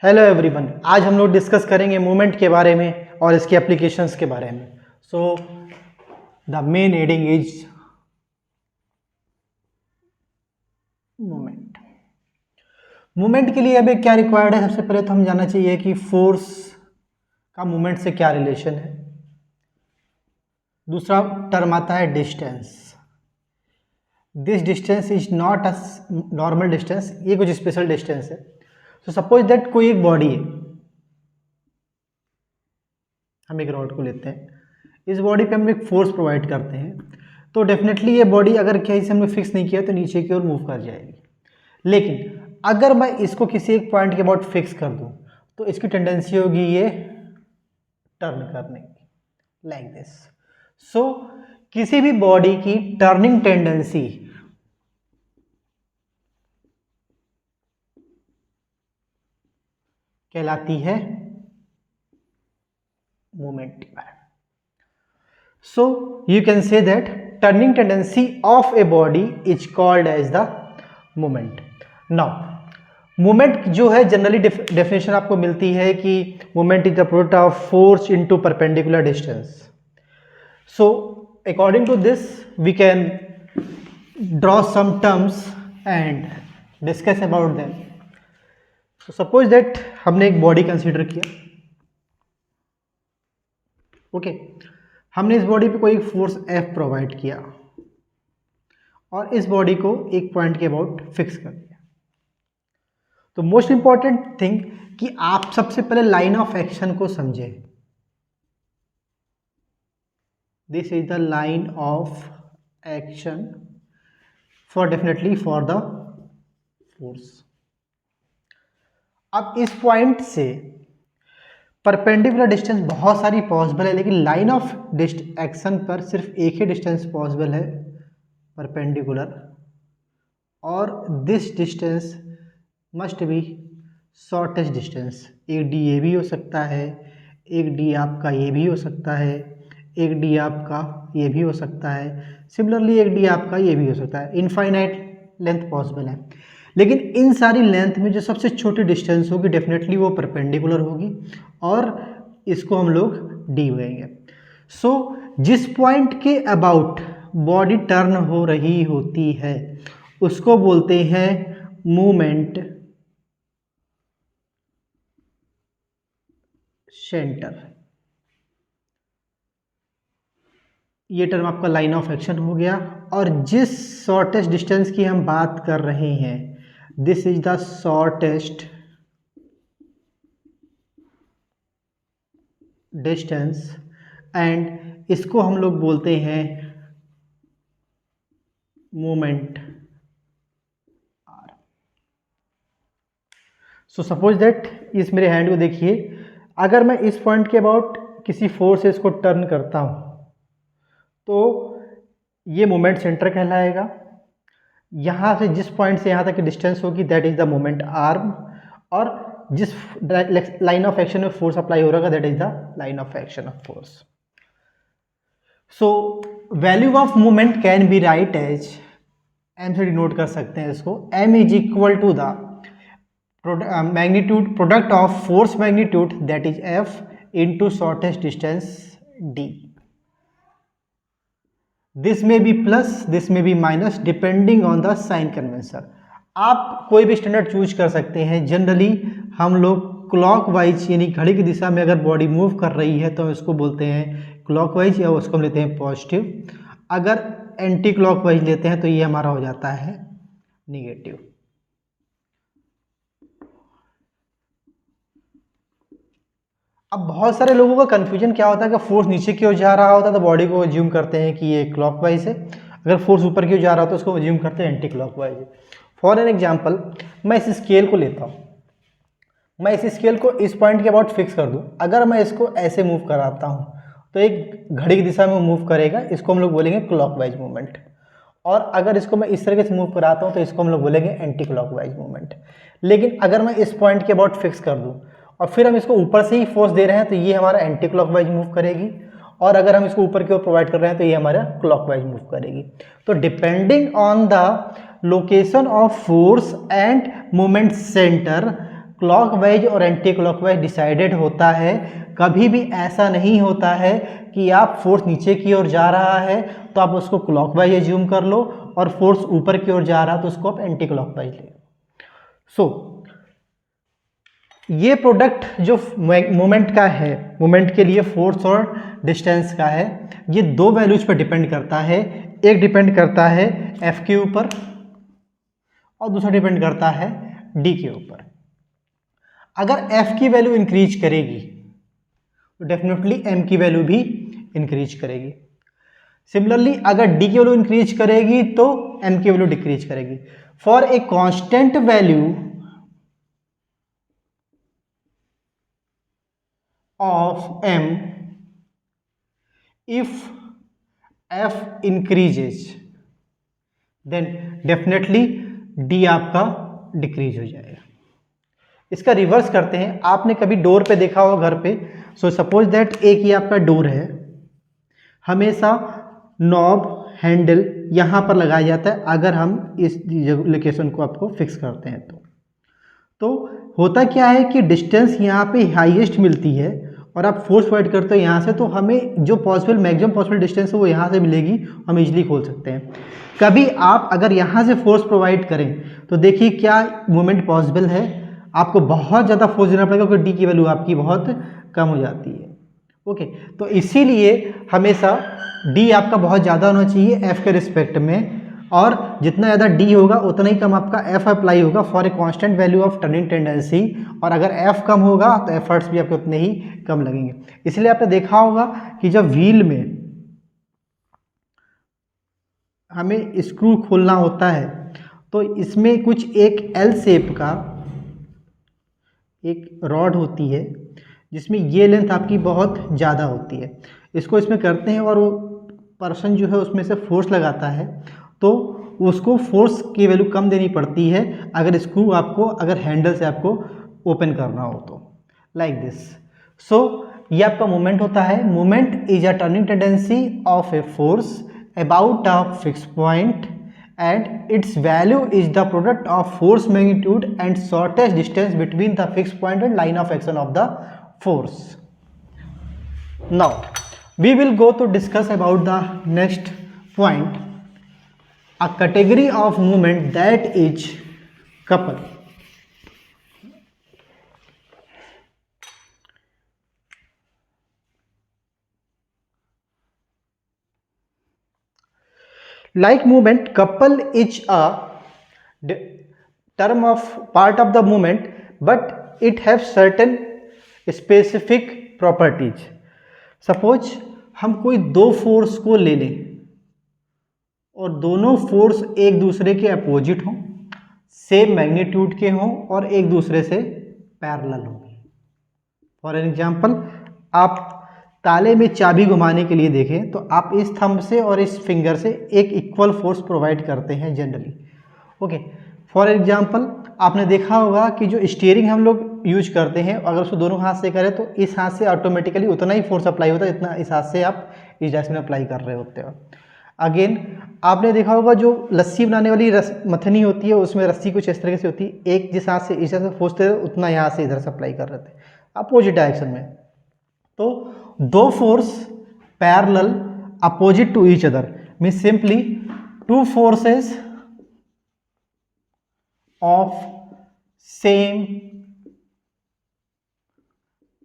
Hello everyone, आज हम लोग डिस्कस करेंगे मूवमेंट के बारे में और इसके एप्लीकेशंस के बारे में। So the main heading is movement. Movement के लिए अभी क्या रिक्वायर्ड है? सबसे पहले तो हम जानना चाहिए कि फोर्स का मूवमेंट से क्या रिलेशन है। दूसरा टर्म आता है distance. This distance is not a normal distance, ये कुछ स्पेशल डिस्टेंस है। सो सपोज दैट कोई एक बॉडी है, हम एक रॉड को लेते हैं, इस बॉडी पे हम एक फोर्स प्रोवाइड करते हैं, तो डेफिनेटली ये बॉडी अगर कहीं से हमने फिक्स नहीं किया तो नीचे की ओर मूव कर जाएगी। लेकिन अगर मैं इसको किसी एक पॉइंट के अबाउट फिक्स कर दूं तो इसकी टेंडेंसी होगी ये टर्न करने की, लाइक दिस। सो किसी भी बॉडी की टर्निंग टेंडेंसी कहलाती है movement. So you can say that turning tendency of a body is called as the moment. Now movement जो है जनरली डेफिनेशन आपको मिलती है कि movement is the product of force into perpendicular distance. So according to this we can draw some terms and discuss about them. So suppose that हमने एक body consider किया, okay हमने इस बॉडी पे कोई एक फोर्स F प्रोवाइड किया और इस बॉडी को एक पॉइंट के अबाउट फिक्स कर दिया। तो मोस्ट इंपॉर्टेंट थिंग कि आप सबसे पहले लाइन ऑफ एक्शन को समझें। This is the line of action for definitely for the force. अब इस पॉइंट से परपेंडिकुलर डिस्टेंस बहुत सारी पॉसिबल है, लेकिन लाइन ऑफ एक्शन पर सिर्फ एक ही डिस्टेंस पॉसिबल है, परपेंडिकुलर, और this distance must be shortest distance. एक डी ये भी हो सकता है, एक डी आपका ये भी हो सकता है, एक डी आपका ये भी हो सकता है, सिमिलरली एक डी आपका ये भी हो सकता है। इनफाइनाइट लेंथ पॉसिबल है, लेकिन इन सारी लेंथ में जो सबसे छोटी डिस्टेंस होगी डेफिनेटली वो परपेंडिकुलर होगी और इसको हम लोग डी कहेंगे। सो जिस पॉइंट के अबाउट बॉडी टर्न हो रही होती है उसको बोलते हैं मूवमेंट सेंटर। ये टर्म आपका लाइन ऑफ एक्शन हो गया। और जिस शॉर्टेस्ट डिस्टेंस की हम बात कर रहे हैं, this is the shortest distance and इसको हम लोग बोलते हैं moment arm. So suppose that इस मेरे हैंड को देखिए, अगर मैं इस पॉइंट के अबाउट किसी फोर्स से इसको टर्न करता हूं तो ये मोमेंट सेंटर कहलाएगा। यहाँ से जिस पॉइंट से यहाँ तक की डिस्टेंस होगी that is the moment arm, और जिस लाइन ऑफ एक्शन में फोर्स अप्लाई हो रहा है that is the line of action of force. So value of moment can be write as, M से डिनोट कर सकते हैं इसको, M is equal to the magnitude product of force magnitude that is F into shortest distance D. This में be plus, this में be minus, depending on the sign convention. आप कोई भी स्टैंडर्ड चूज कर सकते हैं। जनरली हम लोग क्लॉकवाइज यानी घड़ी की दिशा में अगर बॉडी मूव कर रही है तो इसको बोलते हैं क्लॉकवाइज या उसको हम लेते हैं पॉजिटिव। अगर एंटी क्लॉकवाइज लेते हैं तो ये हमारा हो जाता है निगेटिव। अब बहुत सारे लोगों का कंफ्यूजन क्या होता है कि फोर्स नीचे की ओर जा रहा होता है तो बॉडी को अज्यूम करते हैं कि ये क्लॉकवाइज है, अगर फोर्स ऊपर की ओर जा रहा होता है तो उसको अज्यूम करते हैं एंटी क्लॉकवाइज है। फॉर एन एग्जांपल, मैं इस स्केल को लेता हूँ, मैं इस स्केल को इस पॉइंट के अबाउट फिक्स कर दूँ, अगर मैं इसको ऐसे मूव कराता हूँ तो एक घड़ी की दिशा में मूव करेगा, इसको हम लोग बोलेंगे क्लॉकवाइज मूवमेंट। और अगर इसको मैं इस तरीके से मूव कराता हूँ तो इसको हम लोग बोलेंगे एंटी क्लॉकवाइज मूवमेंट। लेकिन अगर मैं इस पॉइंट के अबाउट फिक्स कर दूँ और फिर हम इसको ऊपर से ही फोर्स दे रहे हैं तो ये हमारा एंटी क्लॉकवाइज मूव करेगी, और अगर हम इसको ऊपर की ओर प्रोवाइड कर रहे हैं तो ये हमारा क्लॉकवाइज मूव करेगी। तो depending on the location of force end moment centre clockwise और एंटी क्लॉकवाइज डिसाइडेड होता है। कभी भी ऐसा नहीं होता है कि आप फोर्स नीचे की ओर जा रहा है तो आप उसको क्लॉकवाइज एज्यूम कर लो, और फोर्स ऊपर की ओर जा रहा है तो उसको आप एंटी क्लॉकवाइज ले। ये प्रोडक्ट जो मोमेंट का है, मोमेंट के लिए फोर्स और डिस्टेंस का है, ये दो वैल्यूज पर डिपेंड करता है। एक डिपेंड करता है एफ के ऊपर और दूसरा डिपेंड करता है डी के ऊपर। अगर एफ की वैल्यू इंक्रीज करेगी तो डेफिनेटली एम की वैल्यू भी इंक्रीज करेगी। सिमिलरली अगर डी की वैल्यू इंक्रीज करेगी तो एम की वैल्यू डिक्रीज करेगी। For a constant value of m, if f increases then definitely d आपका डिक्रीज हो जाएगा। इसका रिवर्स करते हैं। आपने कभी डोर पे देखा होगा घर पे। सो सपोज दैट एक ही आपका डोर है, हमेशा नॉब हैंडल यहाँ पर लगाया जाता है अगर हम इस लोकेशन को आपको फिक्स करते हैं तो होता क्या है कि डिस्टेंस यहाँ पे हाईएस्ट मिलती है और आप फोर्स प्रोवाइड करते हो यहाँ से, तो हमें जो पॉसिबल मैक्सिमम पॉसिबल डिस्टेंस है वो यहाँ से मिलेगी, हम इजीली खोल सकते हैं। कभी आप अगर यहाँ से फोर्स प्रोवाइड करें तो देखिए क्या मूवमेंट पॉसिबल है, आपको बहुत ज़्यादा फोर्स देना पड़ेगा क्योंकि डी की वैल्यू आपकी बहुत कम हो जाती है। ओके, तो इसीलिए हमेशा डी आपका बहुत ज़्यादा होना चाहिए एफ के रिस्पेक्ट में, और जितना ज़्यादा डी होगा उतना ही कम आपका एफ अप्लाई होगा for a constant value of turning tendency. और अगर एफ कम होगा तो एफर्ट्स भी आपके उतने ही कम लगेंगे। इसलिए आपने देखा होगा कि जब व्हील में हमें स्क्रू खोलना होता है तो इसमें कुछ एक एल शेप का एक रॉड होती है जिसमें ये लेंथ आपकी बहुत ज़्यादा होती है। इसको इसमें करते हैं और वो पर्सन जो है उसमें से फोर्स लगाता है तो उसको फोर्स की वैल्यू कम देनी पड़ती है अगर स्क्रू आपको अगर हैंडल से आपको ओपन करना हो तो, लाइक दिस। सो ये आपका मोमेंट होता है। Moment is a turning tendency of a force about a fix point and its value is the product of force magnitude and shortest distance between the fixed point and line of action of the force. Now we will go to discuss about the next point, a category of movement that is couple. Like movement, couple is a term of part of the movement, but it has certain specific properties. Suppose हम कोई दो force को ले लें और दोनों force एक दूसरे के अपोजिट हों, सेम मैग्नीट्यूड के हों और एक दूसरे से पैरेलल हों। फॉर एग्जाम्पल, आप ताले में चाबी घुमाने के लिए देखें तो आप इस थंब से और इस फिंगर से एक इक्वल फोर्स प्रोवाइड करते हैं जनरली। ओके, फॉर एग्जांपल आपने देखा होगा कि जो स्टीयरिंग हम लोग यूज करते हैं अगर उसको दोनों हाथ से करें तो इस हाथ से ऑटोमेटिकली उतना ही फोर्स अप्लाई होता है जितना इस हाथ से आप इस डायरेक्शन में अप्लाई कर रहे होते हो। अगेन आपने देखा होगा जो लस्सी बनाने वाली मथनी होती है उसमें रस्सी कुछ इस तरीके से होती है, एक जिस हाथ से इस हाथ से फोर्स दे उतना यहाँ से इधर से अप्लाई कर रहे थे अपोजिट डायरेक्शन में। तो दो force parallel opposite to each other mean simply two forces of same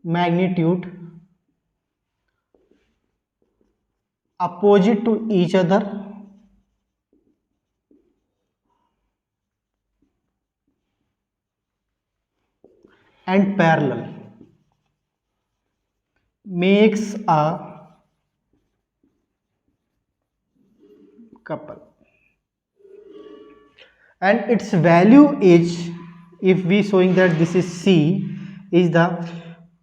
magnitude opposite to each other and parallel makes a couple, and its value is, if we showing that this is C, is the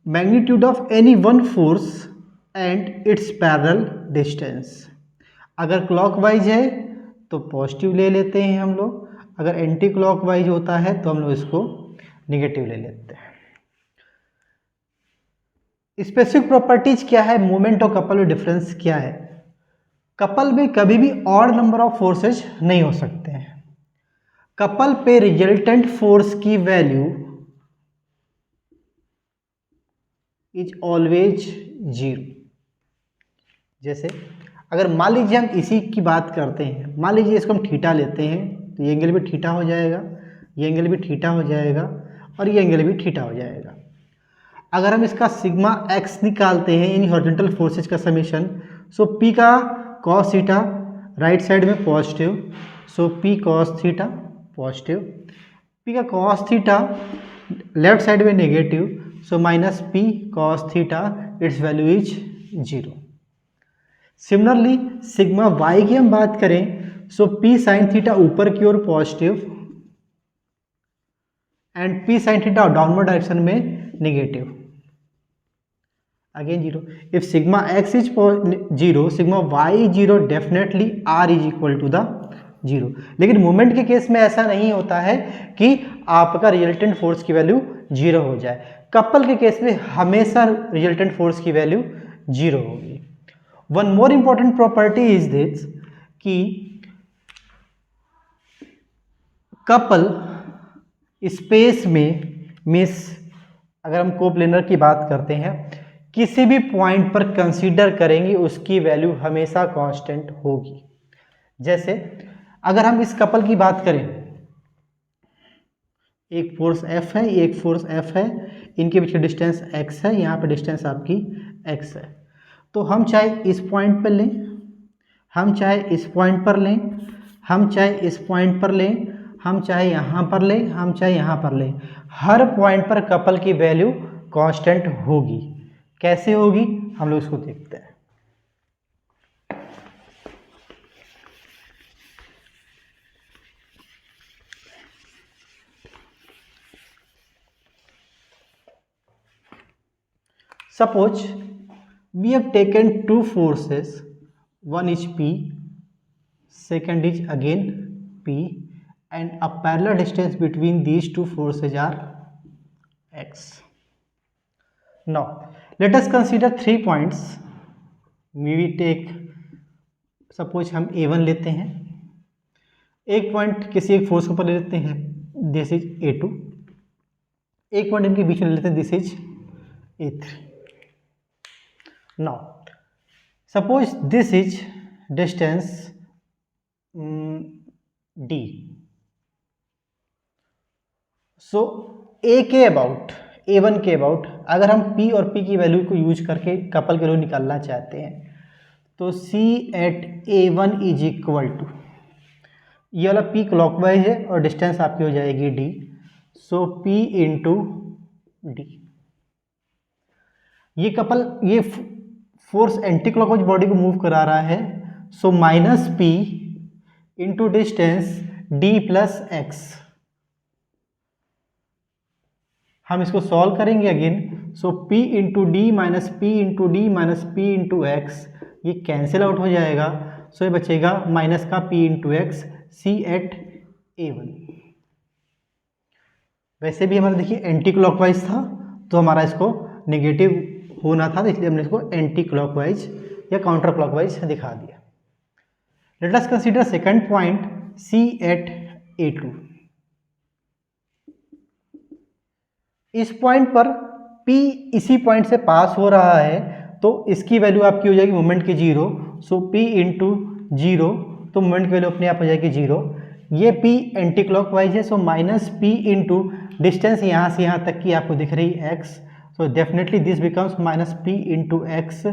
magnitude of any one force and its parallel distance। अगर clockwise है तो positive ले लेते हैं हम लोग, अगर anti clockwise होता है तो हम लोग इसको निगेटिव ले लेते हैं। स्पेसिफिक प्रॉपर्टीज क्या है, मोमेंट और कपल में डिफरेंस क्या है? कपल में कभी भी ऑड नंबर ऑफ फोर्सेज नहीं हो सकते हैं। कपल पे रिजल्टेंट फोर्स की वैल्यू इज ऑलवेज 0। जैसे अगर मान लीजिए हम इसी की बात करते हैं, मान लीजिए इसको हम थीटा लेते हैं, तो ये एंगल भी थीटा हो जाएगा, ये एंगल भी थीटा हो जाएगा, और ये एंगल भी थीटा हो जाएगा। अगर हम इसका सिग्मा एक्स निकालते हैं, यानी हॉरिजॉन्टल फोर्सेज का समीशन, सो पी का कॉस थीटा राइट साइड में positive, so P cos theta positive, P का कॉस थीटा लेफ्ट साइड में negative, so minus P cos theta, it's value is 0। Similarly sigma Y की हम बात करें, सो P sine theta ऊपर की ओर positive and P sine theta downward direction में negative, again 0। If sigma X is 0, sigma Y 0, definitely R is equal to the 0। लेकिन moment के केस में ऐसा नहीं होता है कि आपका रिजल्टेंट फोर्स की वैल्यू 0 हो जाए। कपल के केस में हमेशा रिजल्टेंट फोर्स की वैल्यू 0 होगी। One more important property is this कि कपल स्पेस में मीन्स अगर हम कोप्लेनर की बात करते हैं, किसी भी पॉइंट पर कंसीडर करेंगे उसकी वैल्यू हमेशा कांस्टेंट होगी। जैसे अगर हम इस कपल की बात करें, एक फोर्स F है, एक फोर्स F है, इनके बीच डिस्टेंस x है, यहाँ पे डिस्टेंस आपकी x है, तो हम चाहे इस पॉइंट पर लें, हम चाहे इस पॉइंट पर लें, हम चाहे इस पॉइंट पर लें, हम चाहे यहाँ पर लें, हम चाहे यहाँ पर लें, हर पॉइंट पर कपल की वैल्यू कांस्टेंट होगी। कैसे होगी हम लोग इसको देखते हैं। Suppose we have taken two forces, one is P, second is again P, and a parallel distance between these two forces are x. Now let us consider 3 points. We take, suppose हम A1 लेते हैं, एक point किसी एक force के ऊपर ले लेते हैं, दिस इज A2, एक पॉइंट इनके बीच में ले लेते हैं, this is A3. Now suppose this is distance D. So A के अबाउट, A1 के अबाउट अगर हम P और P की वैल्यू को यूज करके कपल की वैल्यू निकालना चाहते हैं, तो C at A1 is equal to, ये वाला P क्लॉकवाइज है और डिस्टेंस आपकी हो जाएगी D, so P into D। ये कपल, ये फोर्स एंटी क्लॉकवाइज बॉडी को मूव करा रहा है, so minus P into distance D plus X. हम इसको सॉल्व करेंगे again, so P into D minus P into D minus P into X, ये कैंसिल आउट हो जाएगा, सो ये बचेगा माइनस का P into X, C at A1। वैसे भी हमारा देखिए एंटी क्लॉकवाइज था, तो हमारा इसको नेगेटिव होना था, इसलिए हमने इसको एंटी क्लॉकवाइज या काउंटर क्लॉकवाइज दिखा दिया। Let us consider second point C at A2। इस पॉइंट पर P इसी पॉइंट से पास हो रहा है, तो इसकी वैल्यू आपकी हो जाएगी मोमेंट की 0, सो P इंटू 0, तो मोमेंट की वैल्यू अपने आप हो जाएगी 0। ये P एंटी क्लॉकवाइज है, so minus P into distance यहाँ से यहाँ तक की आपको दिख रही है x, so definitely this becomes minus P into x,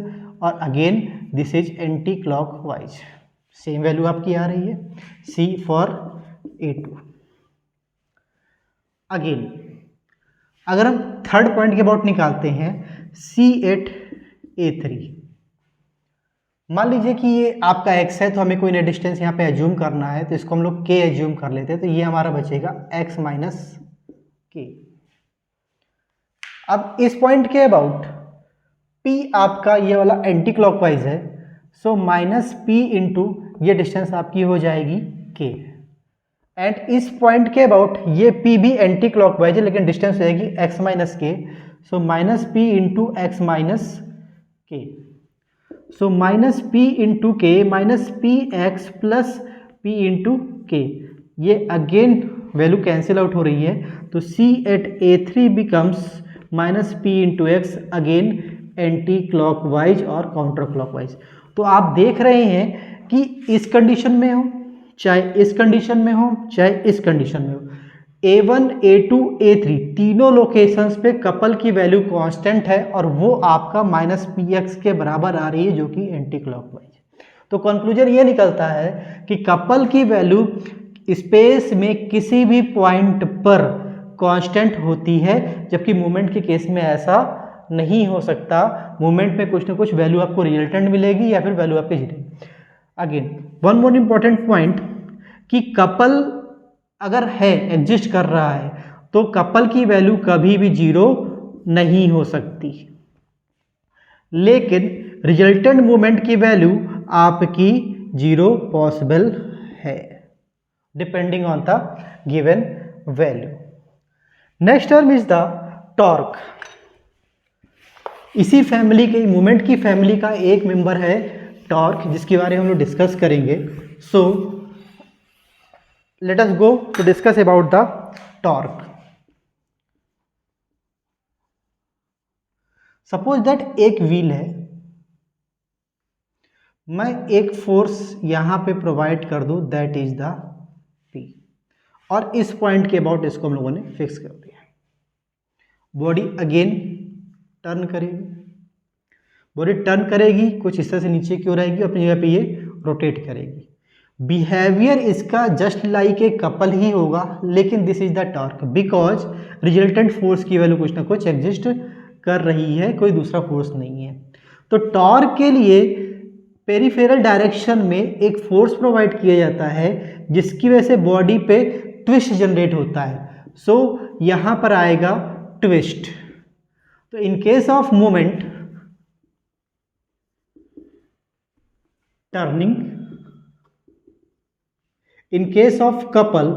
और again this is anti clockwise, same value आपकी आ रही है C फॉर A2। अगेन अगर हम थर्ड पॉइंट के अबाउट निकालते हैं C एट A3, मान लीजिए कि ये आपका x है, तो हमें कोई नया डिस्टेंस यहाँ पे एज्यूम करना है, तो इसको हम लोग k एज्यूम कर लेते हैं, तो ये हमारा बचेगा x माइनस k। अब इस पॉइंट के अबाउट P आपका ये वाला एंटी क्लॉकवाइज है, सो माइनस P इंटू ये डिस्टेंस आपकी हो जाएगी K, एंड इस पॉइंट के अबाउट ये P भी एंटी क्लॉकवाइज है, लेकिन डिस्टेंस हो जाएगी x minus K, so minus P into X minus K, so minus P into K minus P X plus P into K, ये अगेन वैल्यू कैंसिल आउट हो रही है, तो C at A3 becomes minus P into X, again anti clockwise और counter clockwise. तो आप देख रहे हैं कि इस कंडीशन में हो, चाहे इस कंडीशन में हो, चाहे इस कंडीशन में हो, A1, A2, A3 तीनों लोकेशंस पे कपल की वैल्यू कांस्टेंट है और वो आपका माइनस पी एक्स के बराबर आ रही है, जो कि एंटी क्लॉकवाइज। तो कंक्लूजन ये निकलता है कि कपल की वैल्यू स्पेस में किसी भी पॉइंट पर कांस्टेंट होती है, जबकि मोमेंट के केस में ऐसा नहीं हो सकता। मोमेंट में कुछ ना कुछ वैल्यू आपको रिजल्टेंट मिलेगी या फिर वैल्यू आपकी zero. Again one more important point कि कपल अगर है, एग्जिस्ट कर रहा है, तो कपल की वैल्यू कभी भी जीरो नहीं हो सकती, लेकिन रिजल्टेंट मोमेंट की वैल्यू आपकी जीरो पॉसिबल है, depending on the given value. Next term is the torque. इसी फैमिली के, मोमेंट की फैमिली का एक मेंबर है टॉर्क, जिसके बारे में हम लोग डिस्कस करेंगे। So let us go to discuss about the torque. Suppose that एक व्हील है, मैं एक फोर्स यहां पे प्रोवाइड कर दूं, दैट इज द P, और इस पॉइंट के अबाउट इसको हम लोगों ने फिक्स कर दिया। बॉडी अगेन टर्न करेगी, बॉडी टर्न करेगी, कुछ इस तरह से नीचे की ओर आएगी, अपनी जगह पे ये रोटेट करेगी। बिहेवियर इसका जस्ट लाइक ए कपल ही होगा, लेकिन this is the torque because resultant force की वैल्यू कुछ ना कुछ एग्जिस्ट कर रही है, कोई दूसरा फोर्स नहीं है। तो टॉर्क के लिए पेरिफेरल डायरेक्शन में एक फोर्स प्रोवाइड किया जाता है, जिसकी वजह से बॉडी पे ट्विस्ट जनरेट होता है। सो यहां पर आएगा ट्विस्ट। तो in case of moment turning, in case of couple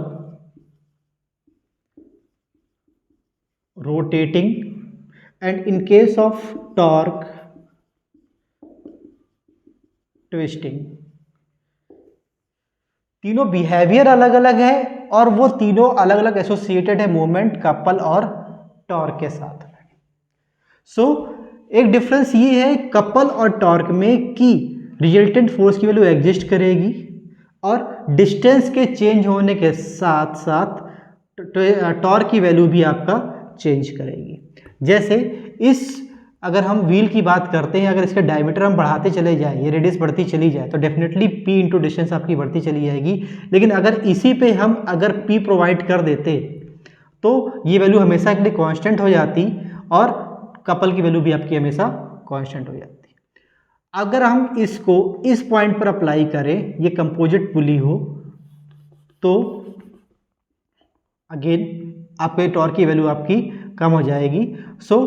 rotating, and in case of torque twisting, तीनों बिहेवियर अलग अलग है और वो तीनों अलग अलग एसोसिएटेड है मोमेंट, कपल और टॉर्क के साथ। सो एक डिफरेंस ये है कपल और टॉर्क में कि रिजल्टेंट फोर्स की वैल्यू एग्जिस्ट करेगी और डिस्टेंस के चेंज होने के साथ साथ टॉर्क की वैल्यू भी आपका चेंज करेगी। जैसे इस, अगर हम व्हील की बात करते हैं, अगर इसका डायमीटर हम बढ़ाते चले जाए, ये रेडियस बढ़ती चली जाए, तो डेफिनेटली P इंटू डिस्टेंस आपकी बढ़ती चली जाएगी। लेकिन अगर इसी पे हम अगर P प्रोवाइड कर देते तो ये वैल्यू हमेशा के लिए कॉन्स्टेंट हो जाती और कपल की वैल्यू भी आपकी हमेशा कॉन्स्टेंट हो जाती। अगर हम इसको इस पॉइंट पर अप्लाई करें, ये कंपोजिट पुली हो, तो अगेन आपके टॉर्क की वैल्यू आपकी कम हो जाएगी। सो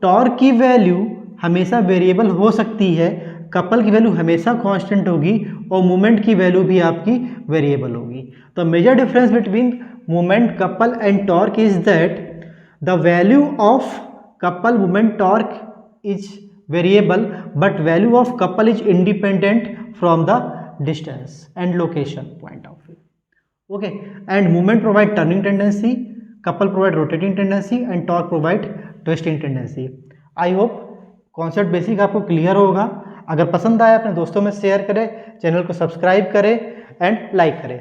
टॉर्क की वैल्यू हमेशा वेरिएबल हो सकती है, कपल की वैल्यू हमेशा कांस्टेंट होगी और मोमेंट की वैल्यू भी आपकी वेरिएबल होगी। तो major difference between moment, couple and torque is that the value of couple moment torque is variable, but value of couple is independent from the distance and location point of view. Okay, and moment provide turning tendency, couple provide rotating tendency and torque provide twisting tendency. I hope concept basic आपको clear होगा। अगर पसंद आया अपने दोस्तों में share करें, channel को सब्सक्राइब करें एंड लाइक करें।